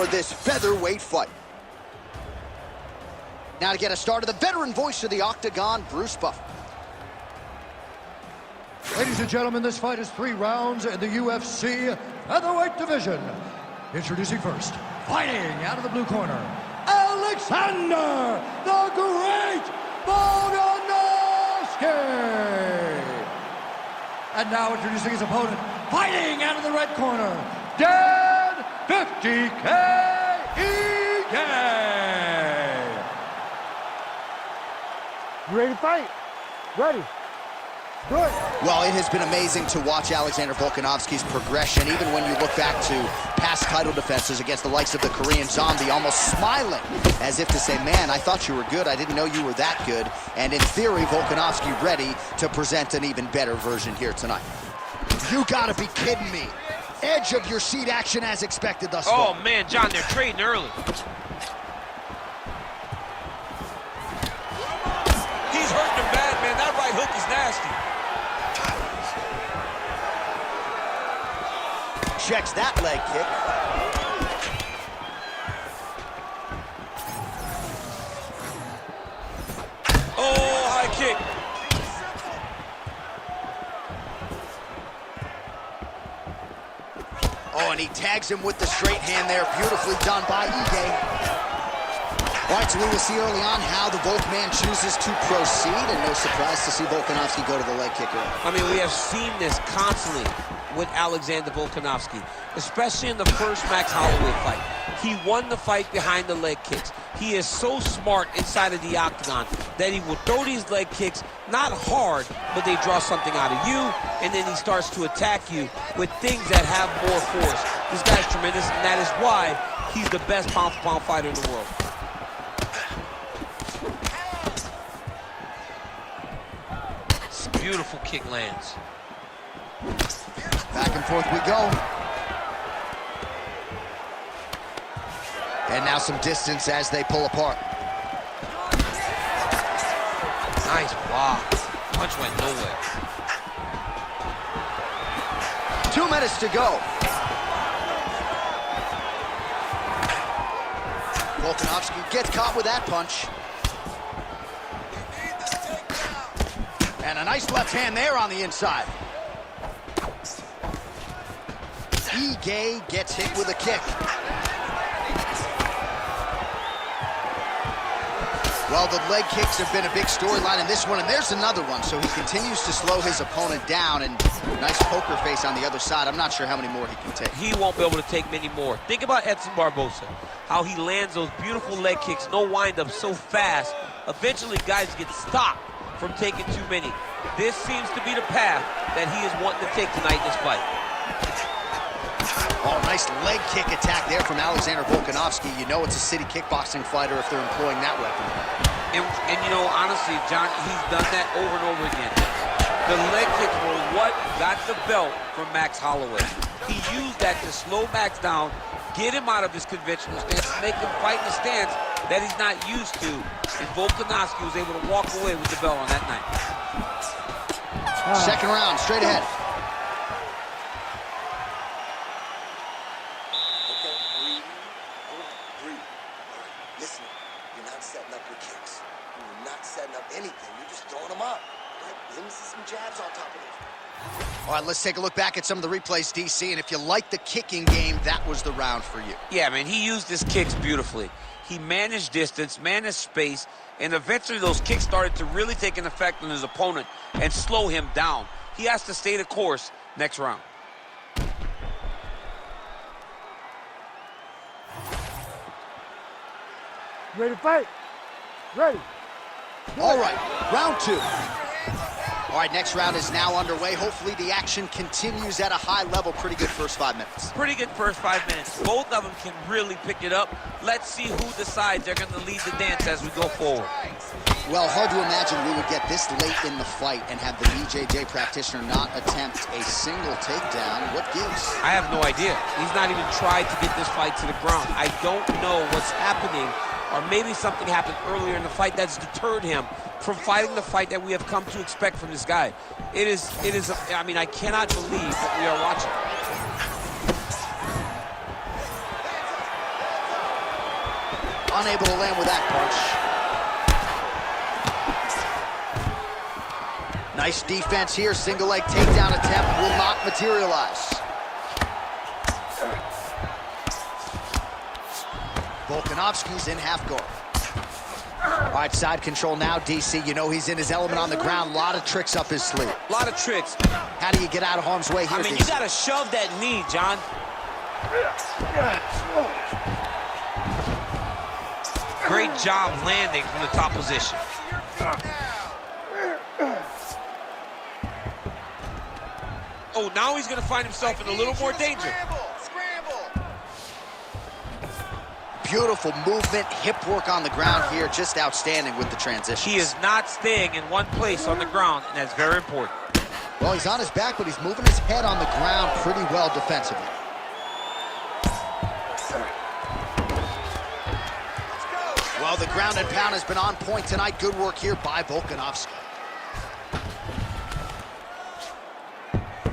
for this featherweight fight. Now to get us started, the veteran voice of the Octagon, Bruce Buffer. Ladies and gentlemen, this fight is 3 rounds in the UFC featherweight division. Introducing first, fighting out of the blue corner, Alexander the Great Volkanovski. And now introducing his opponent, fighting out of the red corner, Dan 50K Ige. You ready to fight? Ready. Good. Well, it has been amazing to watch Alexander Volkanovski's progression, even when you look back to past title defenses against the likes of the Korean Zombie, almost smiling, as if to say, man, I thought you were good, I didn't know you were that good. And in theory, Volkanovski ready to present an even better version here tonight. You gotta be kidding me. Edge of your seat action as expected thus far. Oh man, John, they're trading early. He's hurting him bad, man. That right hook is nasty. Checks that leg kick. Oh, high kick. Oh, and he tags him with the straight hand there. Beautifully done by Ige. All right, so we will see early on how the Volkman chooses to proceed, and no surprise to see Volkanovski go to the leg kicker. I mean, we have seen this constantly with Alexander Volkanovski, especially in the first Max Holloway fight. He won the fight behind the leg kicks. He is so smart inside of the octagon that he will throw these leg kicks, not hard, but they draw something out of you, and then he starts to attack you with things that have more force. This guy's tremendous, and that is why he's the best pound-for-pound fighter in the world. Beautiful kick lands. Back and forth we go. And now some distance as they pull apart. Nice block. Punch went nowhere. 2 minutes to go. Volkanovski gets caught with that punch. And a nice left hand there on the inside. Ige gets hit with a kick. Well, the leg kicks have been a big storyline in this one, and there's another one. So he continues to slow his opponent down, and nice poker face on the other side. I'm not sure how many more he can take. He won't be able to take many more. Think about Edson Barboza, how he lands those beautiful leg kicks, no wind-up, so fast. Eventually, guys get stopped from taking too many. This seems to be the path that he is wanting to take tonight in this fight. Oh, nice leg kick attack there from Alexander Volkanovski. You know it's a city kickboxing fighter if they're employing that weapon. And you know, honestly, John, he's done that over and over again. The leg kicks were what got the belt from Max Holloway. He used that to slow Max down, get him out of his conventional stance, make him fight in the stance that he's not used to. And Volkanovski was able to walk away with the belt on that night. Second round, straight ahead. Okay, breathe. All right, listen, you're not setting up your kicks. You're not setting up anything. You're just throwing them up. Right? Let me see some jabs on top of it. All right, let's take a look back at some of the replays, DC, and if you like the kicking game, that was the round for you. Yeah, man, he used his kicks beautifully. He managed distance, managed space, and eventually those kicks started to really take an effect on his opponent and slow him down. He has to stay the course next round. You ready to fight? Ready. All right, round 2. All right, next round is now underway. Hopefully the action continues at a high level. Pretty good first 5 minutes. Pretty good first 5 minutes. Both of them can really pick it up. Let's see who decides they're going to lead the dance as we go forward. Well, hard to imagine we would get this late in the fight and have the BJJ practitioner not attempt a single takedown. What gives? I have no idea. He's not even tried to get this fight to the ground. I don't know what's happening, or maybe something happened earlier in the fight that's deterred him from fighting the fight that we have come to expect from this guy. I mean, I cannot believe what we are watching. unable to land with that punch. Nice defense here. Single leg takedown attempt will not materialize. Volkanovski's in half guard. All right, side control now, DC. You know he's in his element on the ground. A lot of tricks up his sleeve. A lot of tricks. How do you get out of harm's way here, I mean, DC? you got to shove that knee, John. Great job landing from the top position. Oh, now he's going to find himself in a little more danger. Beautiful movement, hip work on the ground here, just outstanding with the transition. He is not staying in one place on the ground, and that's very important. Well, he's on his back, but he's moving his head on the ground pretty well defensively. Well, the ground and pound has been on point tonight. Good work here by Volkanovski.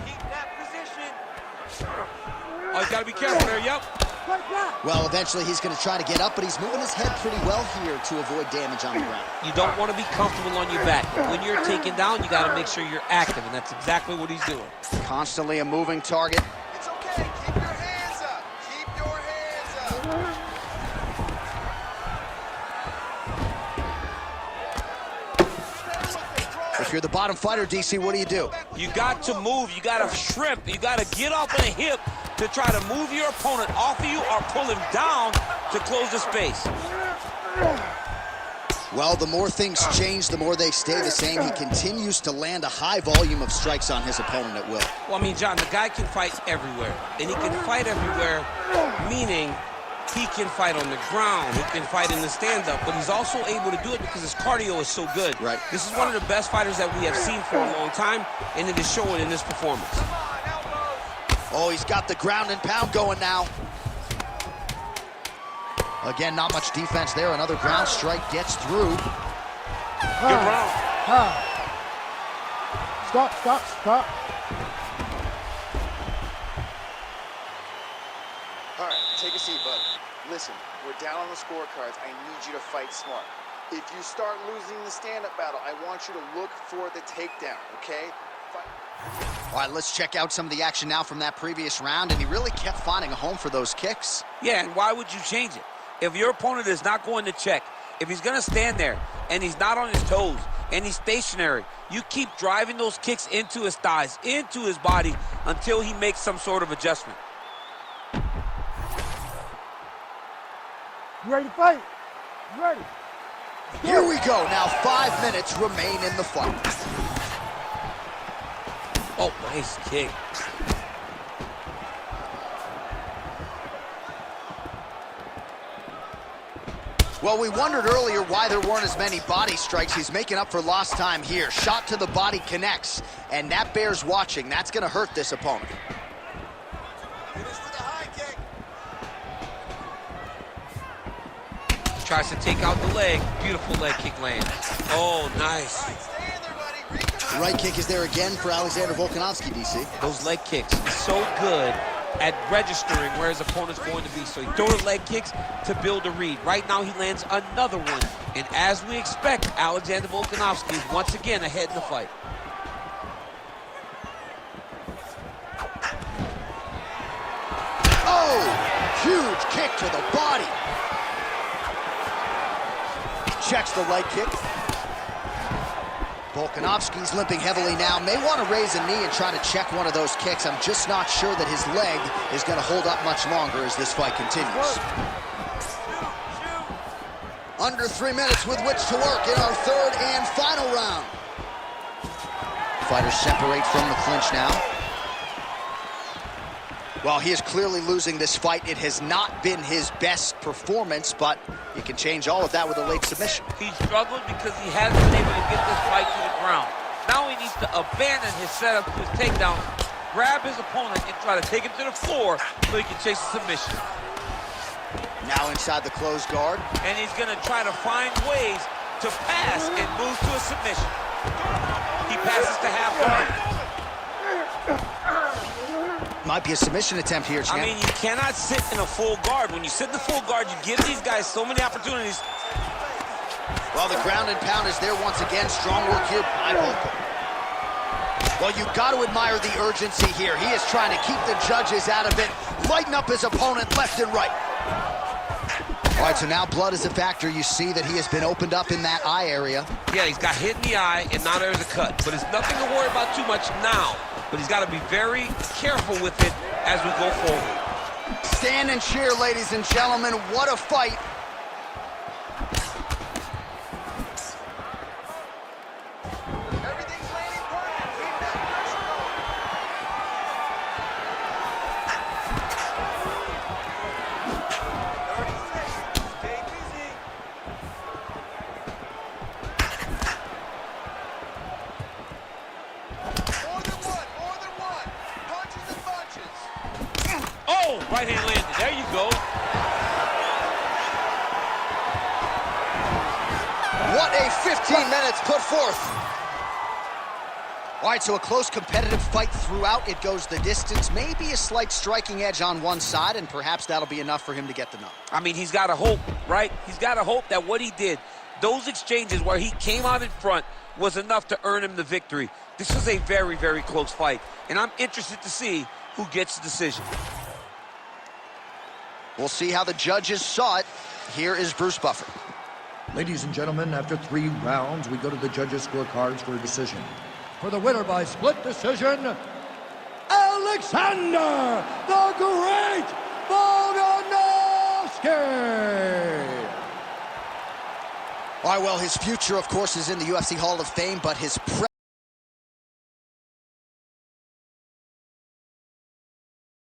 Keep that position. Oh, he's got to be careful there, yep. Well, eventually he's going to try to get up, but he's moving his head pretty well here to avoid damage on the ground. You don't want to be comfortable on your back. When you're taken down, you got to make sure you're active, and that's exactly what he's doing. Constantly a moving target. It's okay. Keep your hands up. Keep your hands up. If you're the bottom fighter, DC, what do? You got to move. You got to shrimp. You got to get up on a hip to try to move your opponent off of you or pull him down to close the space. Well, the more things change, the more they stay the same. He continues to land a high volume of strikes on his opponent at will. Well, I mean, John, the guy can fight everywhere. And he can fight everywhere, meaning he can fight on the ground. He can fight in the stand-up. But he's also able to do it because his cardio is so good. Right. This is one of the best fighters that we have seen for a long time, and it is showing in this performance. Oh, he's got the ground and pound going now. Again, not much defense there. Another ground strike gets through. Good round. Stop. All right, take a seat, bud. Listen, we're down on the scorecards. I need you to fight smart. If you start losing the stand-up battle, I want you to look for the takedown, okay? All right, let's check out some of the action now from that previous round, and he really kept finding a home for those kicks. Yeah, and why would you change it? If your opponent is not going to check, if he's going to stand there and he's not on his toes and he's stationary, you keep driving those kicks into his thighs, into his body until he makes some sort of adjustment. You ready to fight? You ready? Here we go. Now 5 minutes remain in the fight. Oh, nice kick. Well, we wondered earlier why there weren't as many body strikes. He's making up for lost time here. Shot to the body connects, and that bears watching. That's going to hurt this opponent. Tries to take out the leg. Beautiful leg kick lands. Oh, nice. The right kick is there again for Alexander Volkanovski, DC. Those leg kicks are so good at registering where his opponent's going to be. So he throws leg kicks to build a read. Right now he lands another one. And as we expect, Alexander Volkanovski is once again ahead in the fight. Oh, huge kick to the body. Checks the leg kick. Volkanovski's limping heavily now. May want to raise a knee and try to check one of those kicks. I'm just not sure that his leg is going to hold up much longer as this fight continues. Under 3 minutes with which to work in our third and final round. Fighters separate from the clinch now. Well, he is clearly losing this fight. It has not been his best performance, but he can change all of that with a late submission. He struggled because he hasn't been able to get this fight to the ground. Now he needs to abandon his setup to his takedown, grab his opponent, and try to take him to the floor so he can chase a submission. Now inside the closed guard. And he's going to try to find ways to pass and move to a submission. He passes to half guard. Might be a submission attempt here, champ. I mean, you cannot sit in a full guard. When you sit in the full guard, you give these guys so many opportunities. Well, the ground and pound is there once again. Strong work here by Volkov. Well, you've got to admire the urgency here. He is trying to keep the judges out of it, lighten up his opponent left and right. All right, so now blood is a factor. You see that he has been opened up in that eye area. Yeah, he's got hit in the eye, and now there's a cut. But it's nothing to worry about too much now. But he's got to be very careful with it as we go forward. Stand and cheer, ladies and gentlemen. What a fight. Everything's landing perfect. Keep that pressure going. Stay busy. More than one. Punches and bunches. Oh, right hand landed. There you go. What a 15 minutes put forth. All right, so a close competitive fight throughout. It goes the distance. Maybe a slight striking edge on one side, and perhaps that'll be enough for him to get the nod. I mean, he's got to hope, right? He's got to hope that what he did, those exchanges where he came out in front, was enough to earn him the victory. This was a very, very close fight, and I'm interested to see who gets the decision. We'll see how the judges saw it. Here is Bruce Buffer. Ladies and gentlemen, after 3 rounds, we go to the judges' scorecards for a decision. For the winner by split decision, Alexander the Great Volkanovski! All right, well, his future, of course, is in the UFC Hall of Fame, but his